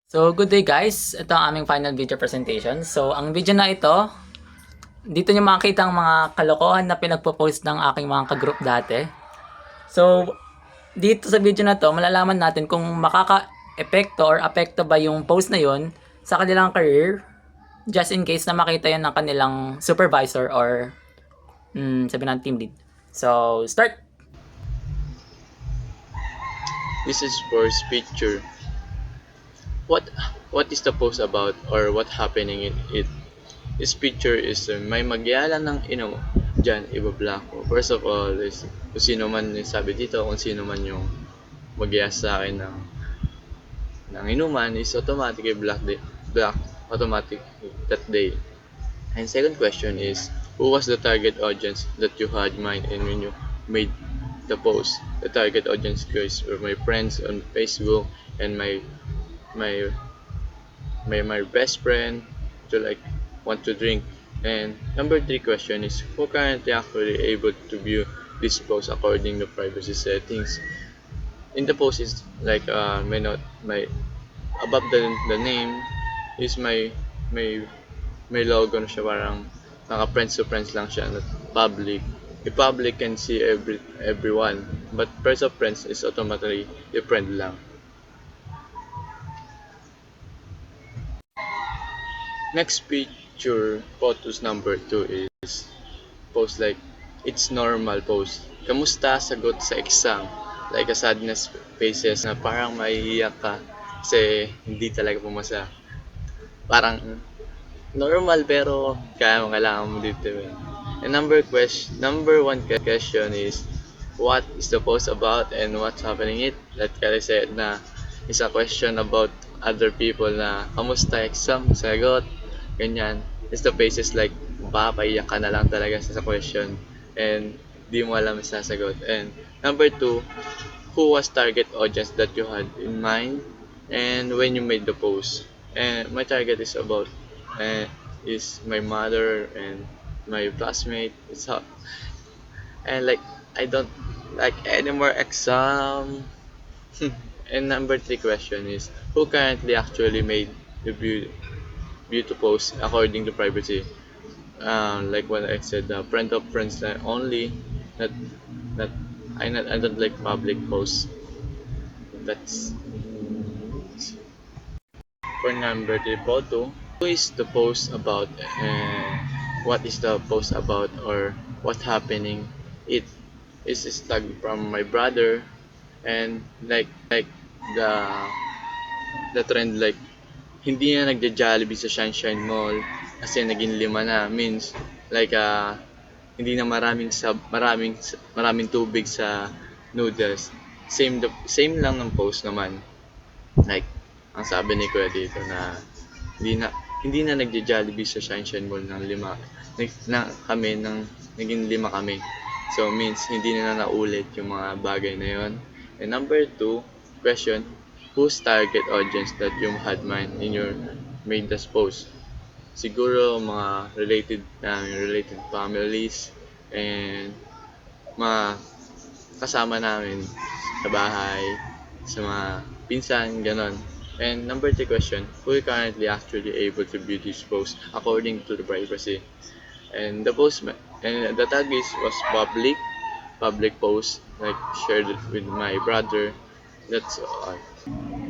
So, good day guys. Ito ang aming final video presentation. So, ang video na ito, dito nyo makikita ang mga kalokohan na pinagpo-post ng aking mga ka-group dati. So, dito sa video na to, malalaman natin kung makaka-epekto or apekto ba yung post na yon sa kanilang career, just in case na makita yan ng kanilang supervisor or sabi ng team lead. So, start! This is for picture. What what is the post about or what happening in it? This picture is may magyala ng inom dyan, ibablock ko. First of all is kung sino man yung sabi dito, kung sino man yung magyaya sa akin ng inuman is automatically block automatic that day. And second question is, who was the target audience that you had in mind and when you made the post? The target audience guys were my friends on Facebook and my my best friend to like want to drink. And number three question is, who currently actually able to view this post according to privacy settings? In the post is like may not my above the name is may logo na siya, parang naka friends to friends lang siya, not public. The public can see everyone, but friends of friends is automatically a friend lang. Next picture, photos number 2 is post like, it's normal post. Kamusta sagot sa exam? Like a sadness faces na parang maiiyak ka kasi hindi talaga pumasa. Parang normal pero kaya mo, kailangan mo dito. And number one question is, what is the post about and what's happening it? Like I said na is a question about other people na kamusta exam, sagot, ganyan. Is the faces like papaiyak ka na lang talaga sa question and di mo alam sa sagot. And number 2, who was target audience that you had in mind and when you made the post? And my target is about is my mother and my classmate. It's how, and like I don't like any more exam. And number 3 question is, who currently actually made the view to post according to privacy? Like what I said, friend of friends only, not not I don't like public posts. That's for number 3 photo. Who is the post about? What is the post about or what happening? It is tag from my brother and like the the trend like hindi na nagja-Jollibee sa Sunshine Mall kasi naging 5 na, means like hindi na maraming tubig sa noodles. Same lang ng post naman. Like ang sabi ni Kuya dito na hindi na nagja-Jollibee sa Sunshine Mall ng 5 na kami naging 5 kami. So means hindi na naulit yung mga bagay na yon. And number 2 question, whose target audience that you had mind in your made this post? Siguro mga related families and mga kasama namin sa bahay, sa mga pinsan, ganon. And number 3 question, who currently actually able to view this post according to the privacy? And the tag was public post, like shared it with my brother. That's all.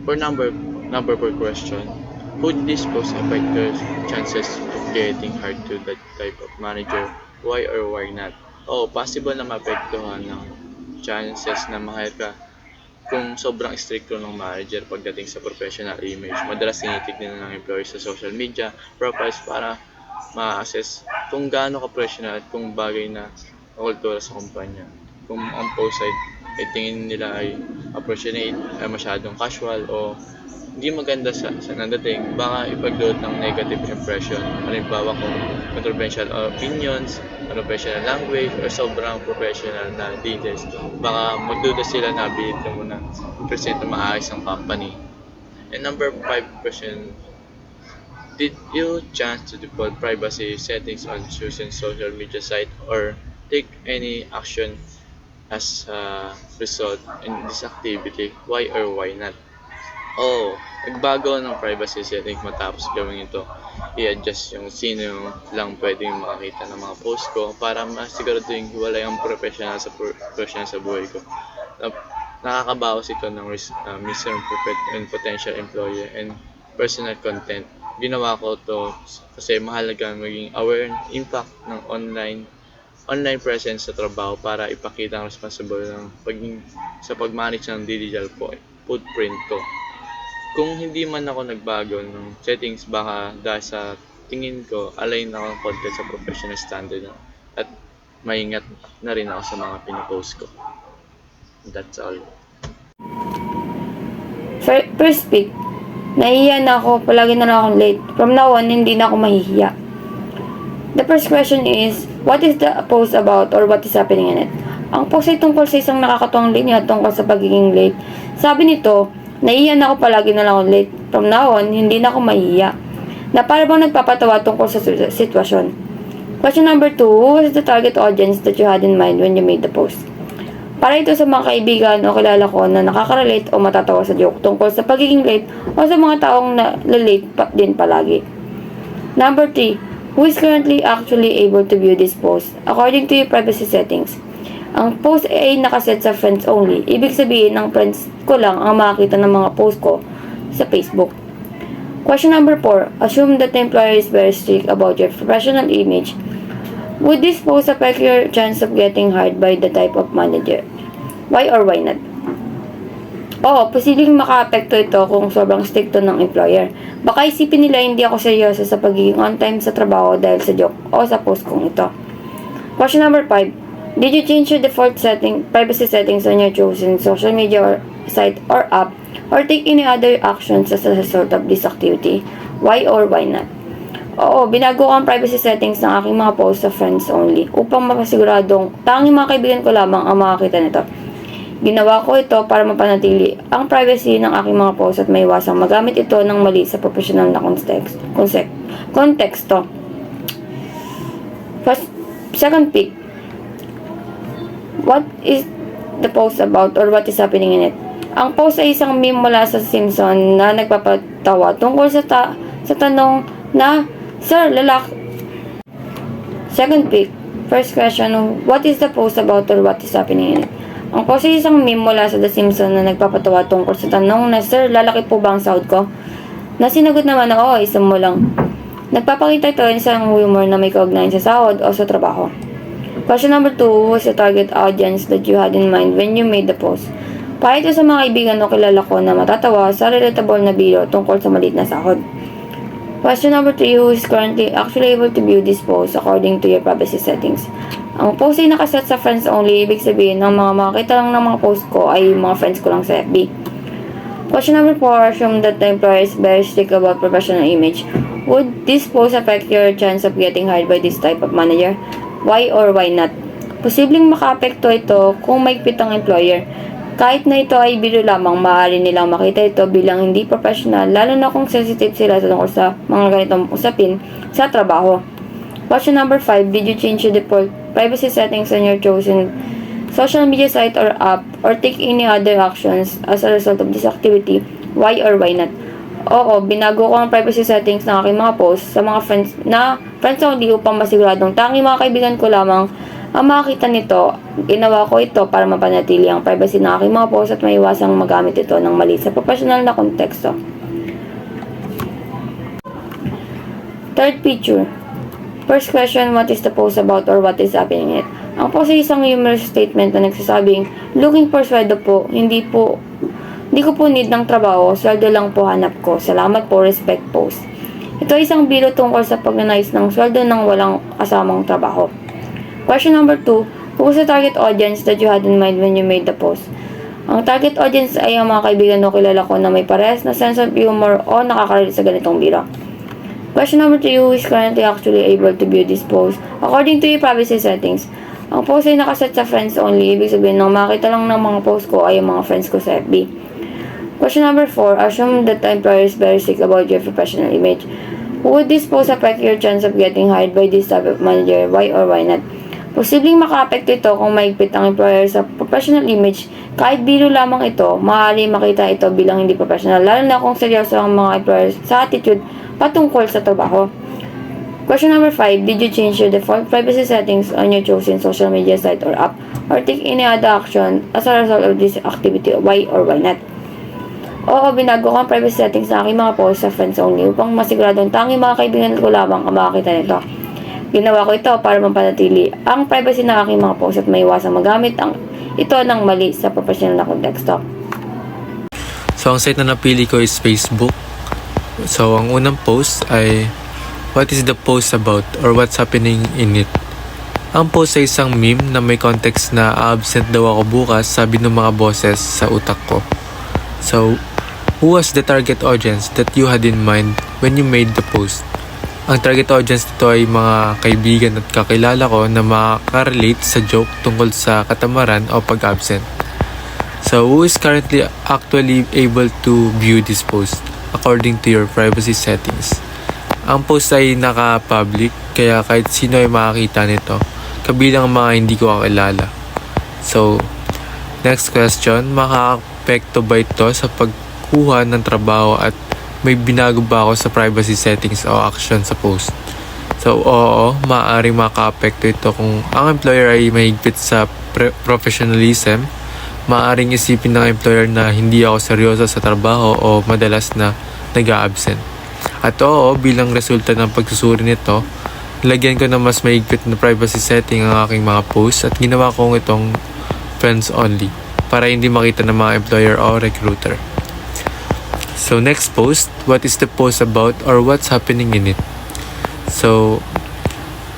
For number per question, would this post affect the chances of getting hired to that type of manager? Why or why not? Oh, possible na maapektuhan ng chances na ma-hire ka kung sobrang stricto ng manager pagdating sa professional image. Madalas tinitignan ng employers sa social media profiles para ma-assess kung gaano ka-professional at kung bagay na kultura sa kumpanya. Kung ang post ay tingin nila ay appropriate, ay masyadong casual o hindi maganda sa nadating, baka ipagdulot ng negative impression. Halimbawa kung controversial opinions, unprofessional language, or sobrang professional na details, baka magduda sila na ability mo na present na maayos ang company. And number 5 question, did you chance to default privacy settings on choosing social media site or take any action as a result in this activity? Why or why not? Oo, nagbago ng privacy settings matapos gawin ito. I-adjust yung sino lang pwedeng makakita ng mga post ko para masiguraduhin wala yung professional sa buhay ko. Nakakabawas ito ng misinterpret and potential employer and personal content. Ginawa ko to kasi mahalaga maging aware ng impact ng online presence sa trabaho para ipakita ang responsible ng sa pag-manage ng digital footprint ko. Kung hindi man ako nagbago ng settings, baka dahil sa tingin ko align ako ng content sa professional standard at maingat na rin ako sa mga pinopost ko. That's all. First pick, nahihiya na ako, palagi na lang akong late. From now on, hindi na ako mahihiya. The first question is, what is the post about or what is happening in it? Ang post ay tungkol sa isang nakakatuwang linya tungkol sa pagiging late. Sabi nito, nahihiya na ako, palagi na lang akong late. From now on, hindi na ako mahihiya. Na para bang nagpapatawa tungkol sa sitwasyon. Question number 2, who was the target audience that you had in mind when you made the post? Para ito sa mga kaibigan o kilala ko na nakaka-relate o matatawa sa joke tungkol sa pagiging late o sa mga taong na-late din palagi. Number 3, who is currently actually able to view this post according to your privacy settings? Ang post ay nakaset sa friends only. Ibig sabihin ng friends ko lang ang makakita ng mga post ko sa Facebook. Question number 4, assume that the employer is very strict about your professional image. Would this post affect your chance of getting hired by the type of manager? Why or why not? Oo, posibleng maka-apekto ito kung sobrang stricto ng employer. Baka isipin nila hindi ako seryoso sa pagiging on time sa trabaho dahil sa joke o sa post kong ito. Question number 5. Did you change your default privacy settings on your chosen social media or site or app or take any other actions as a result of this activity? Why or why not? Oo, binago ko ang privacy settings ng aking mga posts sa friends only upang mapasiguradong tanging mga kaibigan ko lamang ang makakita nito. Ginawa ko ito para mapanatili ang privacy ng aking mga posts at maiwasang magamit ito ng mali sa professional na konteksto. Second pick. What is the post about or what is happening in it? Ang post ay isang meme mula sa Simpson na nagpapatawa tungkol sa tanong na, Sir, lalaki. Second pick. First question, what is the post about or what is happening in it? Ang post ay isang meme mula sa The Simpsons na nagpapatawa tungkol sa tanong na, Sir, lalaki po ba ang sahod ko? Na sinagot naman na, oo, isang mo lang. Nagpapakita ito ng isang humor na may kaugnayan sa sahod o sa trabaho. Question number 2, who was the target audience that you had in mind when you made the post? Para ito sa mga kaibigan o kilala ko na matatawa sa relatable na biro tungkol sa maliit na sahod. Question number 3, who is currently actually able to view this post according to your privacy settings? Ang post ay nakaset sa friends only, ibig sabihin ng mga makakita lang ng mga post ko ay mga friends ko lang sa FB. Question number 4, assume that the employer is very strict about professional image. Would this post affect your chance of getting hired by this type of manager? Why or why not? Posibleng makaapekto ito kung maigpit ang employer. Kahit na ito ay biro lamang, maaari nilang makita ito bilang hindi professional, lalo na kung sensitive sila tungkol sa mga ganitong usapin sa trabaho. Question number 5, did you change your default privacy settings on your chosen social media site or app or take any other actions as a result of this activity? Why or why not? Oo, binago ko ang privacy settings ng aking mga posts sa mga friends only upang masiguradong tanging mga kaibigan ko lamang ang makakita nito. Ginawa ko ito para mapanatili ang privacy ng aking mga posts at maiwasang magamit ito ng mali sa professional na konteksto. Third picture. First question, what is the post about or what is happening in it? Ang post ay isang humorous statement na nagsasabing, looking for sweldo po, hindi ko po need ng trabaho, sweldo lang po hanap ko. Salamat po, respect post. Ito ay isang biro tungkol sa pagnanais ng sweldo ng walang kasamang trabaho. Question number 2, who was the target audience that you had in mind when you made the post? Ang target audience ay ang mga kaibigan o kilala ko na may parehas na sense of humor o nakaka-relate sa ganitong biro. Question number 3, who is currently actually able to view this post according to your privacy settings? Ang post ay nakaset sa friends only, ibig sabihin ng makita lang ng mga post ko ay ang mga friends ko sa FB. Question number 4, assume that the employer is very strict about your professional image. Would this post affect your chance of getting hired by this type of manager? Why or why not? Posibleng makaapekto ito kung maigpit ang employer sa professional image. Kahit biro lamang ito, maaari makita ito bilang hindi professional, lalo na kung seryoso ang mga employer sa attitude patungkol sa trabaho. Question number 5. Did you change your default privacy settings on your chosen social media site or app, or take any other action as a result of this activity? Why or why not? Oo, binago ko ang privacy settings sa aking mga posts sa friends only upang masiguradong tanging mga kaibigan ko lamang ang makakita nito. Ginawa ko ito para mapanatili ang privacy ng aking mga posts at maiwasang magamit ito ng mali sa professional na konteksto. So, ang site na napili ko is Facebook. So, ang unang post ay what is the post about or what's happening in it. Ang post ay isang meme na may context na absent daw ako bukas, sabi ng mga boses sa utak ko. So, who was the target audience that you had in mind when you made the post? Ang target audience nito ay mga kaibigan at kakilala ko na makarelate sa joke tungkol sa katamaran o pag-absent. So, who is currently actually able to view this post according to your privacy settings? Ang post ay naka-public, kaya kahit sino ay makakita nito, kabilang mga hindi ko kakilala. So, next question, makaka-apekto ba ito sa pagkuha ng trabaho at may binago ba ako sa privacy settings o action sa post? So, oo, maaaring maka-apekto ito kung ang employer ay mahigpit sa professionalism. Maaaring isipin ng employer na hindi ako seryoso sa trabaho o madalas na nag-a-absent. At oo, bilang resulta ng pagsusuri nito, lagyan ko na mas mahigpit na privacy setting ang aking mga posts at ginawa kong itong friends only para hindi makita ng mga employer o recruiter. So, next post, what is the post about or what's happening in it? So,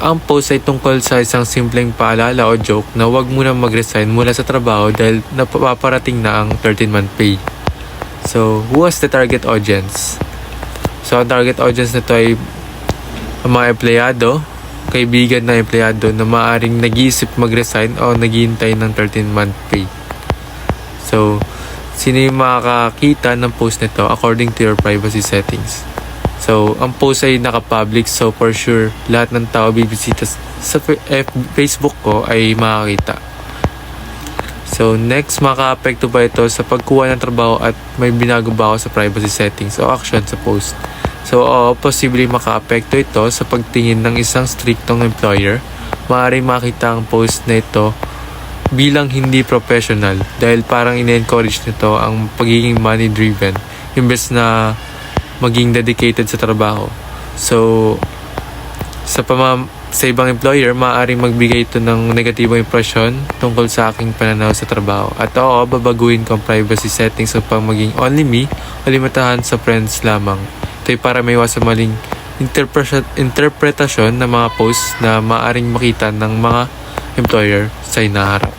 ang post ay tungkol sa isang simpleng paalala o joke na huwag muna mag-resign mula sa trabaho dahil napaparating na ang 13-month pay. So, who was the target audience? So, ang target audience na ito ay ang mga empleyado, kaibigan na empleyado na maaaring nag-iisip mag-resign o naghihintay ng 13-month pay. So, sino yung makakakita ng post nito according to your privacy settings? So, ang post ay naka-public, so for sure, lahat ng tao bibisita sa Facebook ko ay makakita. So, next, maka-apekto ba ito sa pagkuha ng trabaho at may binago ba ako sa privacy settings o action sa post? So, oo, posible maka-apekto ito sa pagtingin ng isang striktong employer. Maaaring makita ang post na ito bilang hindi professional dahil parang ina-encourage nito ang pagiging money-driven imbes na maging dedicated sa trabaho. So, sa ibang employer, maaaring magbigay ito ng negatibong impresyon tungkol sa aking pananaw sa trabaho. At oo, babaguhin ko ang privacy settings upang maging only me o limitahan sa friends lamang. Ito ay para may iwasan maling interpretasyon ng mga posts na maaaring makita ng mga employer sa hinaharap.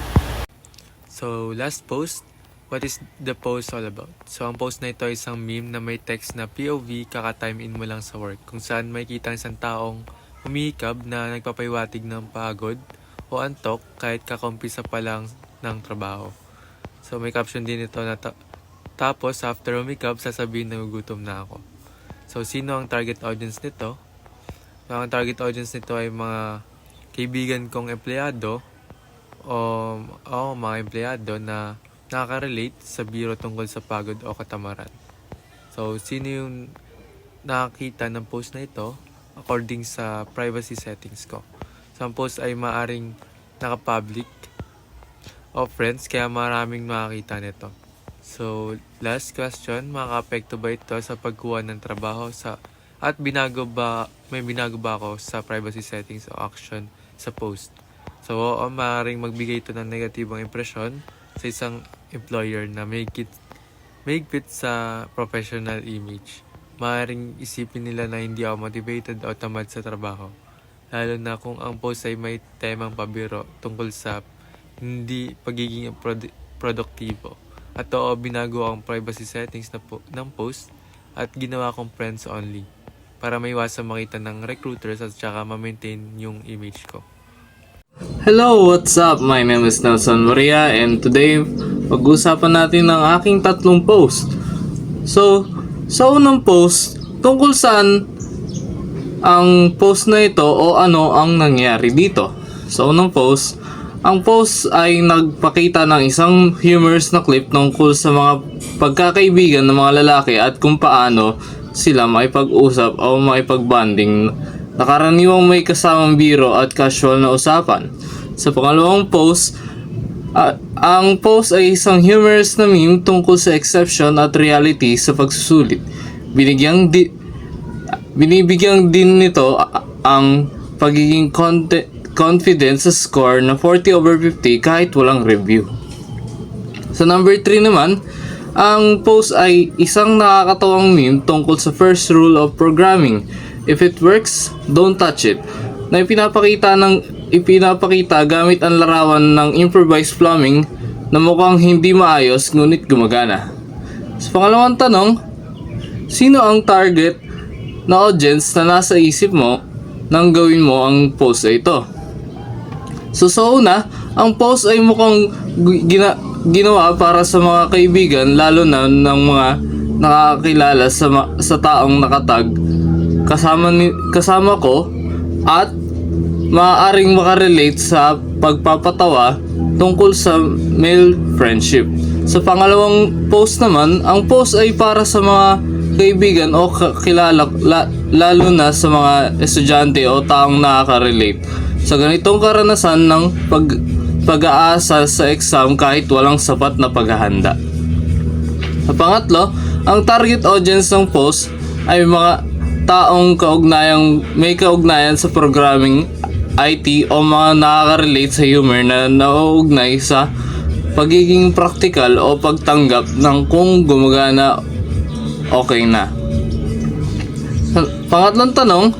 So, last post, what is the post all about? So, ang post na ito ay isang meme na may text na POV kaka-time in mo lang sa work, kung saan may kita isang taong humihikab na nagpapaiwatig ng pagod o antok kahit kakumpisa pa lang ng trabaho. So, may caption din ito na tapos after humikab, sasabihin na nagugutom na ako. So, sino ang target audience nito? So, ang target audience nito ay mga kaibigan kong empleyado o mga empleyado na nakaka-relate sa biro tungkol sa pagod o katamaran. So, sino yung nakakita ng post na ito according sa privacy settings ko? So, ang post ay maaring naka-public o friends, kaya maraming makakita nito. So, last question, makaka-apekto ba ito sa pagkuha ng trabaho at may binago ba ako sa privacy settings o action sa post? So, oo, maaaring magbigay ito ng negatibong impresyon sa isang employer na may higpit sa professional image. Maaaring isipin nila na hindi ako motivated o tamad sa trabaho. Lalo na kung ang post ay may temang pabiro tungkol sa hindi pagiging produktibo. At oo, binago ang privacy settings ng post at ginawa kong friends only para maiwasan makita ng recruiters at saka ma-maintain yung image ko. Hello, what's up? My name is Nelson Maria and today pag-usapan natin ang aking tatlong post. So, sa unang post, tungkol saan ang post na ito o ano ang nangyari dito. Sa unang post, ang post ay nagpakita ng isang humorous na clip tungkol sa mga pagkakaibigan ng mga lalaki at kung paano sila makipag-usap o makipag-bonding na karaniwang may kasamang biro at casual na usapan. Sa pangalawang post, ang post ay isang humorous na meme tungkol sa exception at reality sa pagsusulit. Binibigyan din nito ang pagiging confidence sa score na 40/50 kahit walang review. Sa number 3 naman, ang post ay isang nakakatawang meme tungkol sa first rule of programming. If it works, don't touch it. Na ipinapakita gamit ang larawan ng improvised plumbing na mukhang hindi maayos ngunit gumagana. Sa pangalawang tanong, sino ang target na audience na nasa isip mo nang gawin mo ang post na ito? So sa una, ang post ay mukhang ginawa para sa mga kaibigan, lalo na ng mga nakakakilala sa taong nakatag kasama ko at maaaring makarelate sa pagpapatawa tungkol sa male friendship. Sa pangalawang post naman, ang post ay para sa mga kaibigan o kakilala, lalo na sa mga estudyante o taong nakaka-relate sa ganitong karanasan ng pag-aasa sa exam kahit walang sapat na paghahanda. Sa pangatlo, ang target audience ng post ay mga taong may kaugnayan sa programming, IT o mga nakaka-relate sa humor na nauugnay sa pagiging practical o pagtanggap ng kung gumagana okay na. Pangatlong tanong,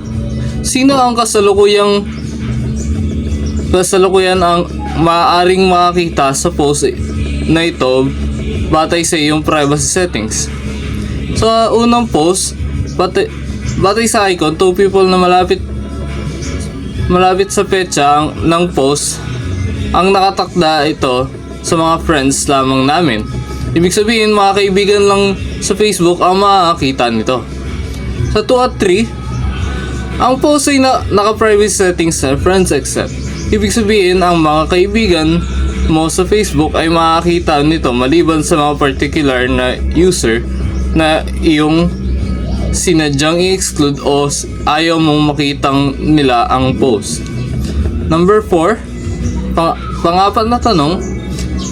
sino ang kasalukuyan ang maaaring makakita sa post na ito batay sa iyong privacy settings? Sa unang post, batay sa icon, two people na malapit sa petsa ng post ang nakatakda ito sa mga friends lamang namin. Ibig sabihin, mga kaibigan lang sa Facebook ang makakita nito. Sa 2 at 3, ang post ay naka-private settings na friends accept. Ibig sabihin, ang mga kaibigan mo sa Facebook ay makakita nito maliban sa mga particular na user na iyong sinadyang i-exclude o ayaw mong makitang nila ang post. Number 4, pangapat na tanong,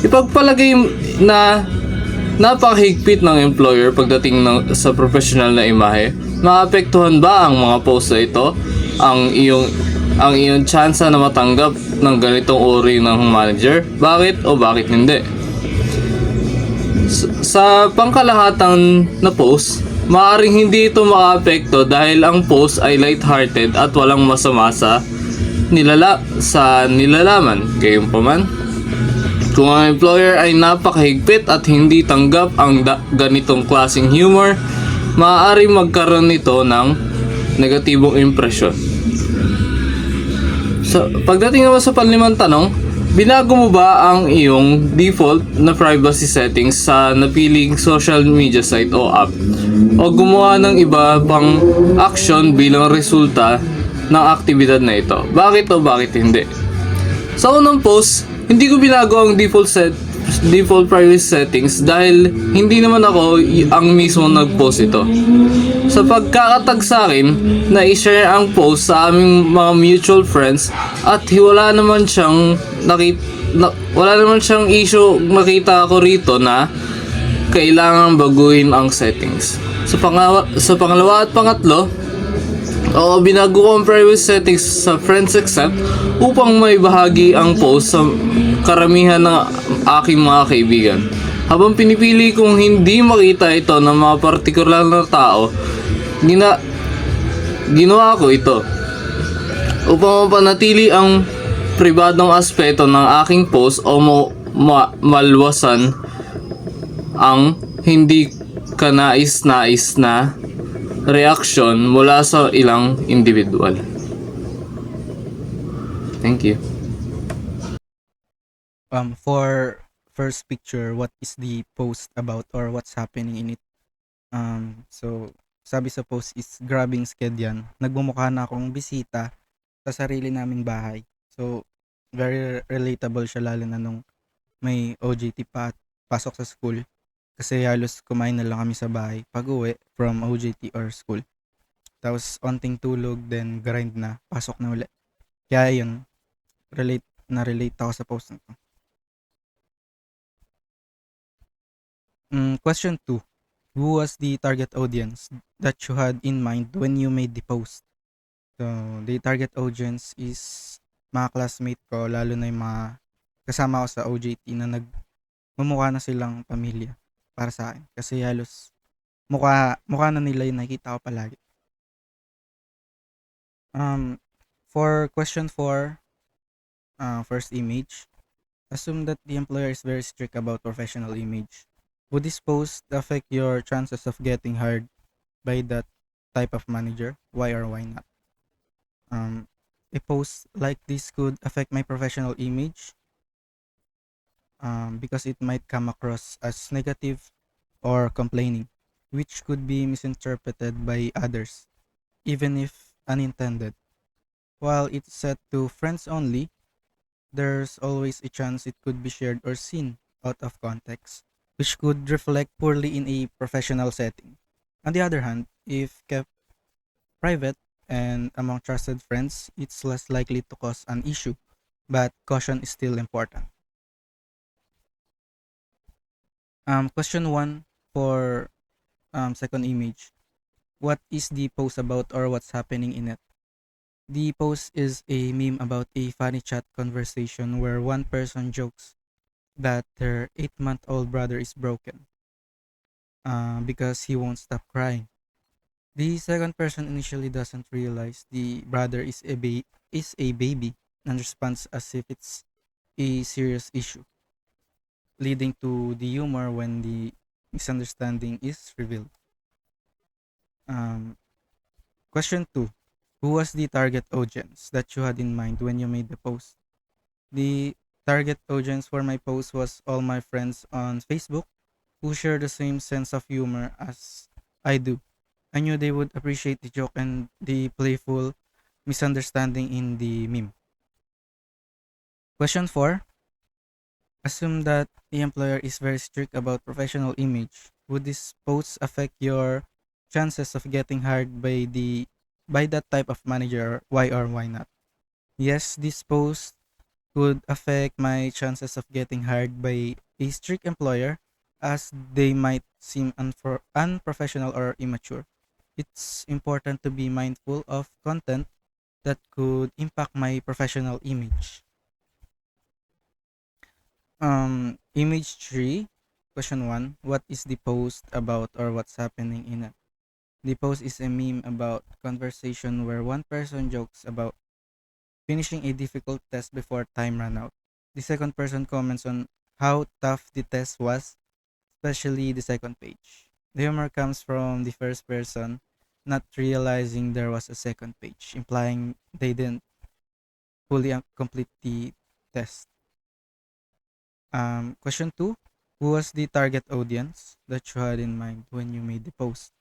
ipagpalagay na napakahigpit ng employer pagdating sa professional na imahe, maapektuhan ba ang mga post na ito ang iyong tsansa na matanggap ng ganitong uri ng manager? Bakit o bakit hindi? Sa pangkalahatan na post, maaaring hindi ito makaapekto dahil ang post ay lighthearted at walang masama sa nilalaman. Gayunpaman, kung ang employer ay napakahigpit at hindi tanggap ang ganitong klaseng humor, maaaring magkaroon nito ng negatibong impresyon. So, pagdating naman sa panlimang tanong, binago mo ba ang iyong default na privacy settings sa napiling social media site o app? O gumawa ng iba pang action bilang resulta ng aktibidad na ito? Bakit o bakit hindi? Sa unang post, hindi ko binago ang default privacy settings dahil hindi naman ako ang mismo nag-post ito. Sa pagkakatag sa akin na i-share ang post sa aming mga mutual friends at wala naman siyang issue makita ko rito na kailangan baguhin ang settings. Sa pangalawa at pangatlo, binago ko ang privacy settings sa friends accept upang may bahagi ang post sa karamihan ng aking mga kaibigan. Habang pinipili kong hindi makita ito ng mga partikular na tao, ginawa ko ito upang mapanatili ang pribadong aspeto ng aking post o malwasan ang hindi kanais-nais na reaksyon mula sa ilang individual. Thank you. For first picture, what is the post about or what's happening in it? So sabi sa post is grabbing sked yan. Nagmumukha na akong bisita sa sarili naming bahay. So very relatable siya lalo na nung may OJT pa at pasok sa school. Kasi halos kumain na lang kami sa bahay pag-uwi from OJT or school. Tapos onting tulog, then grind na, pasok na ulit. Kaya yun, na-relate ako sa post na to. Question 2. Who was the target audience that you had in mind when you made the post? So, the target audience is mga classmate ko, lalo na yung mga kasama ko sa OJT na nagmumukha na silang pamilya para sa akin. Kasi halos mukha na nila yung nakikita ko palagi. For question 4, first image, assume that the employer is very strict about professional image. Would this post affect your chances of getting hired by that type of manager? Why or why not? A post like this could affect my professional image because it might come across as negative or complaining, which could be misinterpreted by others, even if unintended. While it's set to friends only, there's always a chance it could be shared or seen out of context, which could reflect poorly in a professional setting. On the other hand, if kept private and among trusted friends, it's less likely to cause an issue, but caution is still important. Question 1 for second image. What is the post about or what's happening in it? The post is a meme about a funny chat conversation where one person jokes that their 8-month-old brother is broken because he won't stop crying. The second person initially doesn't realize the brother is a baby and responds as if it's a serious issue, leading to the humor when the misunderstanding is revealed. Question 2. Who was the target audience that you had in mind when you made the post? The target audience for my post was all my friends on Facebook who share the same sense of humor as I do. I knew they would appreciate the joke and the playful misunderstanding in the meme. Question 4. Assume that the employer is very strict about professional image. Would this post affect your chances of getting hired by that type of manager? Why or why not? Yes, this post could affect my chances of getting hired by a strict employer as they might seem unprofessional or immature. It's important to be mindful of content that could impact my professional image. Image 3, question 1. What is the post about or what's happening in it? The post is a meme about conversation where one person jokes about finishing a difficult test before time ran out. The second person comments on how tough the test was, especially the second page. The humor comes from the first person not realizing there was a second page, implying they didn't fully complete the test. Question 2. Who was the target audience that you had in mind when you made the post?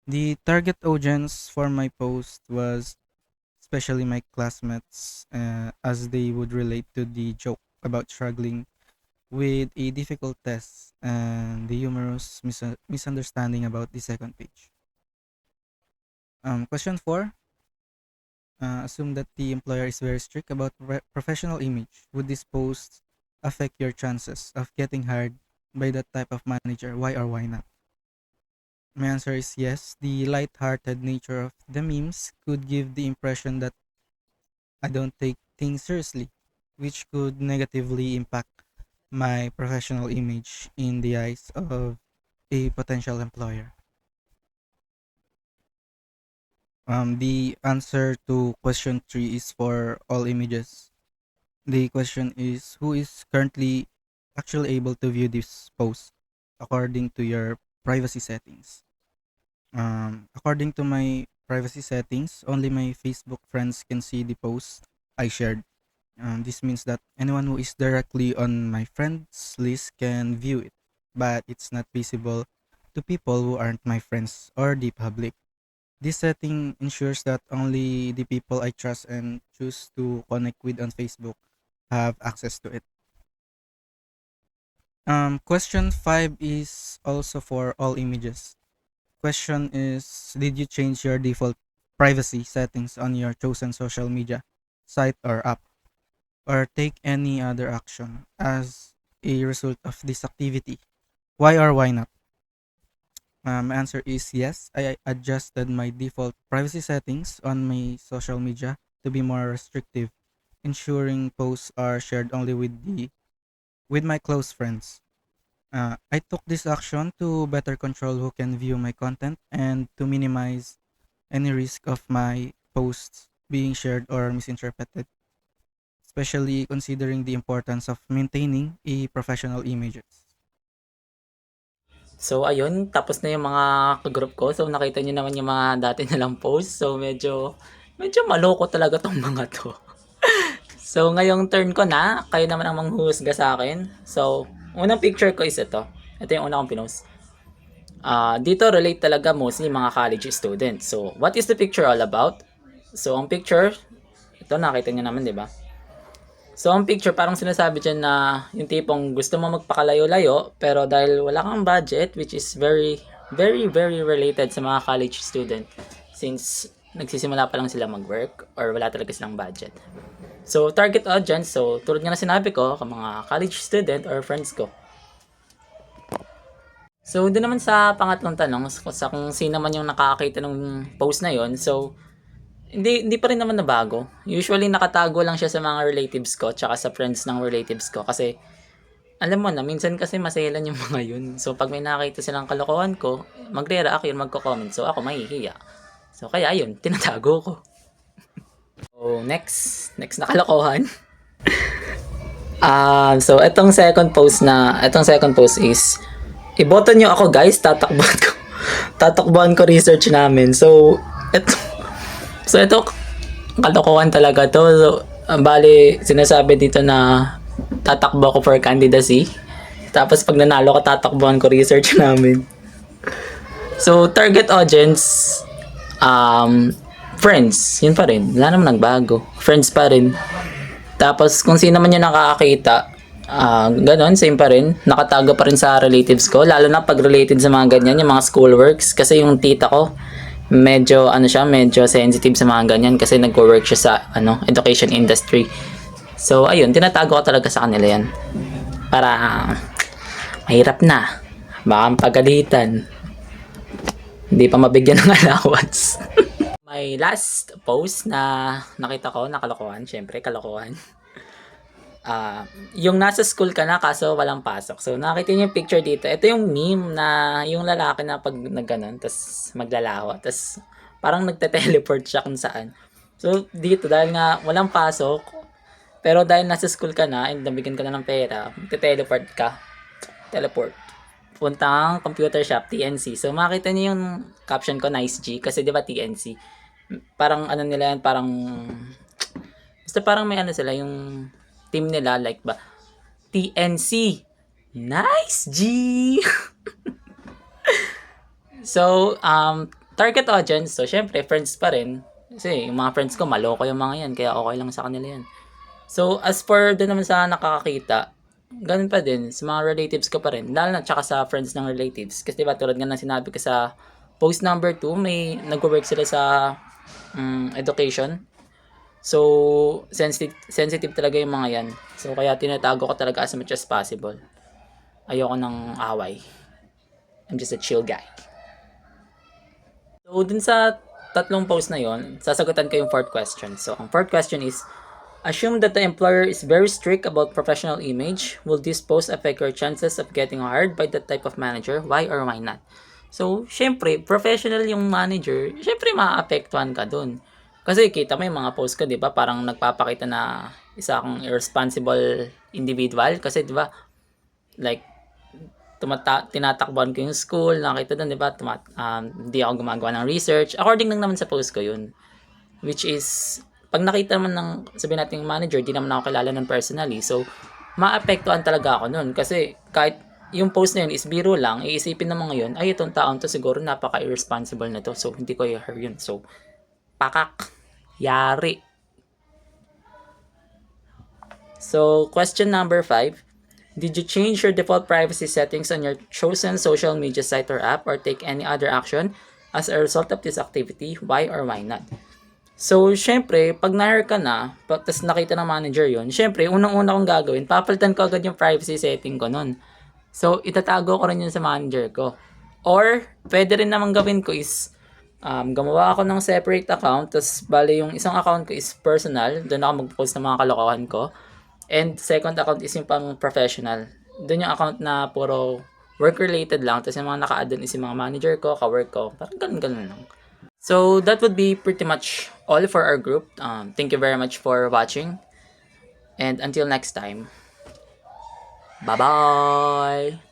The target audience for my post was especially my classmates, as they would relate to the joke about struggling with a difficult test and the humorous misunderstanding about the second page. Question 4. Assume that the employer is very strict about professional image. Would this post affect your chances of getting hired by that type of manager? Why or why not? My answer is yes. The light-hearted nature of the memes could give the impression that I don't take things seriously, which could negatively impact my professional image in the eyes of a potential employer. The answer to question 3 is for all images. The question is, who is currently actually able to view this post according to your privacy settings? According to my privacy settings, only my Facebook friends can see the post I shared. This means that anyone who is directly on my friends list can view it, but it's not visible to people who aren't my friends or the public. This setting ensures that only the people I trust and choose to connect with on Facebook have access to it. Question 5 is also for all images. Question is, did you change your default privacy settings on your chosen social media site or app, or take any other action as a result of this activity? Why or why not? Answer is yes. I adjusted my default privacy settings on my social media to be more restrictive, ensuring posts are shared only with my close friends. I took this action to better control who can view my content and to minimize any risk of my posts being shared or misinterpreted, especially considering the importance of maintaining a professional images. So ayun, tapos na yung mga ka-group ko. So nakita niyo naman yung mga dati nilang post. So medyo maloko talaga tong mga 'to. So ngayong turn ko na, kayo naman ang manghuhusga sa akin. So unang picture ko is ito. Ito yung una kong pinost. Dito relate talaga mostly mga college students. So what is the picture all about? So ang picture, ito nakita niyo naman 'di ba? So, ang picture parang sinasabi dyan na yung tipong gusto mo magpakalayo-layo pero dahil wala kang budget, which is very, very, very related sa mga college student since nagsisimula pa lang sila mag-work or wala talaga silang budget. So, target audience, so tulad nga na sinabi ko, mga college student or friends ko. So, doon naman sa pangatlong tanong, sa kung sino man yung nakakita ng post na yon, so hindi pa rin naman nabago. Usually nakatago lang siya sa mga relatives ko tsaka sa friends ng relatives ko kasi alam mo na minsan kasi maselan yung mga yun. So pag may nakita silang kalokohan ko, magre-react yun, magko-comment. So ako mahihiya. So kaya yun, tinatago ko. So next na kalokohan. So etong second post is iboto nyo ako guys, tatakbuhan ko research namin. So ito, kalokohan talaga to. So, bali, sinasabi dito na tatakbo ko for candidacy. Tapos pag nanalo ko, tatakbuhan ko research namin. So, target audience, friends. Yun pa rin. Wala naman nagbago. Friends pa rin. Tapos, kung sino man yung nakakakita, ganon, same pa rin. Nakatago pa rin sa relatives ko. Lalo na pag related sa mga ganyan, yung mga schoolworks. Kasi yung tita ko, medyo sensitive sa mga ganyan kasi nagwo-work siya sa education industry. So ayun, tinatago ko talaga sa kanila yan. Para mahirap na. Baka pagalitan. Hindi pa mabigyan ng allowance. My last post na nakita ko na kalokohan, syempre kalokohan. Yung nasa school ka na kaso walang pasok. So nakita niyo yung picture dito. Ito yung meme na yung lalaki na pag nagganon, tas maglalaho, tas parang nagte-teleport siya kung saan. So dito dahil nga walang pasok, pero dahil nasa school ka na and nabigyan ka na ng pera, magte-teleport ka. Teleport. Puntang computer shop, TNC. So makita niyo yung caption ko, nice G, kasi 'di ba TNC? Parang nila yan, parang basta parang may sila yung team nila like ba TNC. Nice G. So, target audience, so syempre friends pa rin. Kasi yung mga friends ko maloko yung mga yan, kaya okay lang sa kanila yan. So, as for din naman sa nakakakita, ganun pa din sa mga relatives ko pa rin, lalo na tsaka sa friends ng relatives. Kasi diba tulad nga ng sinabi ko sa post number 2, may nagwo-work sila sa education. So, sensitive talaga yung mga yan. So, kaya tinatago ko talaga as much as possible. Ayoko ng away. I'm just a chill guy. So, dun sa tatlong post na yon, sasagutan ko yung fourth question. So, ang fourth question is, assume that the employer is very strict about professional image. Will this post affect your chances of getting hired by that type of manager? Why or why not? So, syempre, professional yung manager, syempre maaapektuhan ka dun. Kasi kita mo yung mga post ko, 'di ba? Parang nagpapakita na isa akong irresponsible individual kasi 'di ba? Like tinatakbuhan ko yung school, nakita doon 'di ba? Hindi ako gumagawa ng research. According lang naman sa post ko 'yun. Which is pag nakita naman ng sabihin nating manager, di naman ako kilala ng personally. So, maapektuhan talaga ako noon kasi kahit yung post na yun is biro lang, iisipin ng mga yun, ay itong taon to siguro napaka-irresponsible na to. So, hindi ko i-hire yun. So, pakak. Yari. So, question number 5. Did you change your default privacy settings on your chosen social media site or app or take any other action as a result of this activity? Why or why not? So, syempre, pag na-hire ka na, tapos nakita ng manager yun, syempre, unang-una kong gagawin, papalitan ko agad yung privacy setting ko nun. So, itatago ko rin yun sa manager ko. Or, pwede rin naman gawin ko is, gumawa ako ng separate account, tapos bali yung isang account ko is personal, doon ako mag-post ng mga kalokohan ko. And second account is yung pang professional. Doon yung account na puro work-related lang, tapos yung mga naka-add doon is yung mga manager ko, ka-work ko, parang ganun-ganun lang. So, that would be pretty much all for our group. Thank you very much for watching. And until next time, bye-bye!